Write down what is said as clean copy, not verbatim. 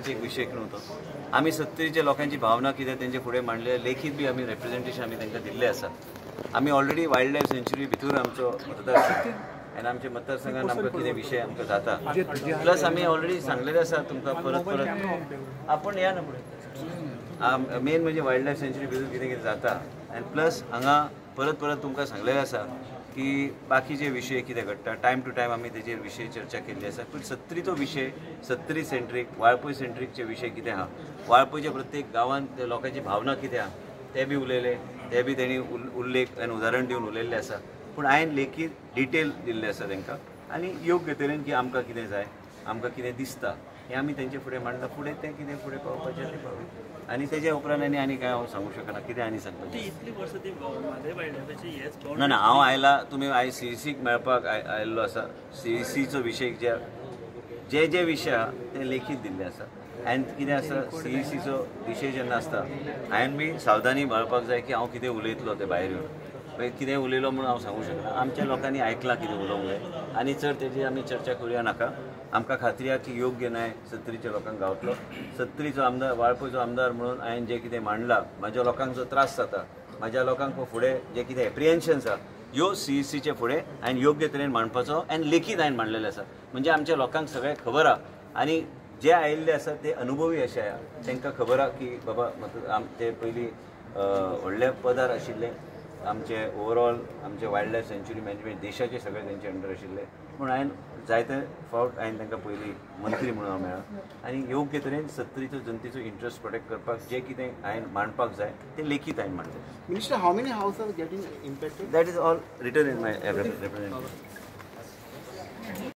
तसो एक विशय नव्हतो. आम्ही सत्तरीच्या लोकांची भावना कितें तेंचे फुडें मांडले, लेखीत बी आमी रिप्रेझेंटेशन आमी तांकां दिल्लें आसा. आमी ऑलरेडी वायल्ड लायफ सँच्युरी भितर आमचो मतदारसंघ आनी आमच्या मतदारसंघात आमकां कितें विशय आमकां जाता, प्लस आमी ऑलरेडी सांगलेलें आसा तुमकां परत परत आपण या ना फुडें. मेन म्हणजे वायल्ड लायफ सँच्युरी भितर कितें कितें जाता आनी प्लस हांगा परत परत तुमकां सांगलेलें आसा की बाकीचे विशय कितें घडटा टायम टू टायम आमी तेजेर विशय चर्चा केल्ली आसा. पूण सत्तरीचो विशय सत्तरी सेंट्रीक वाळपय सेंट्रीकचे विशय कितें आहा, वाळपयच्या प्रत्येक गांवांत लोकांची भावना कितें आहा ते बी उलयले, ते बी तेणी उल्लेख आनी उदाहरण दिवन उलयल्लें आसा. पूण हांवें लेखीत डिटेल दिल्ले आसा तांकां आनी योग्य तरेन की आमकां कितें जाय, आमकां कितें दिसता हें आमी तेंचे फुडें मांडटा. फुडें तें कितें फुडें पावपाचें तें पावता आनी तेज्या उपरांत आनी काय हांव सांगूं शकना कितें आनी सांगपाचें. ना ना हांव आयला, तुमी आयज CECक मेळपाक आयिल्लो आसा. CECचो विशय जे विशय आहा ते लेखीत दिल्ले आसा. आनी कितें आसा CECचो विशय जेन्ना आसता हांवें बी सावधानी बाळगपाक जाय की हांव कितें उलयतलो ते भायर येवन. कितें उलयलो म्हणून हांव सांगूं शकना. आमच्या लोकांनी आयकलां कितें उलोवंक जाय आनी चड तेजी आमी चर्चा करुया नाका. आमकां खात्री आहा की योग्य न्याय सत्तरीच्या लोकांक गावतलो. सत्तरीचो आमदार वाळपयचो आमदार म्हणून हांवें जें कितें मांडलां, म्हाज्या लोकांक जो त्रास जाता, म्हाज्या लोकांक फुडें जे कितें एप्रिहेन्शन्स आहा ह्यो CECचे फुडें हांवें योग्य तरेन मांडपाचो आनी लेखीत हांवें मांडलेले आसा. म्हणजे आमच्या लोकांक सगळें खबर आहा आनी जे आयिल्ले आसा ते अनुभवी अशे आहा. तांकां खबर आहा की बाबा ते पयलीं व्हडले पदार आशिल्ले, आमचे ओवरऑल आमचे वायल्ड लायफ सँच्युरी मॅनेजमेंट देशाचे सगळे तेंचे अंडर आशिल्ले. पूण हांवें जायते फावट हांवें तांकां पयलीं मंत्री म्हणून हांव मेळ्ळा आनी योग्य तरेन सत्तरीचो जनतेचो इंट्रस्ट प्रोटेक्ट करपाक जें कितें हांवें मांडपाक जाय तें लेखीत हांवें मांडलें. Minister, how many houses are getting impacted? That is all written in my representative.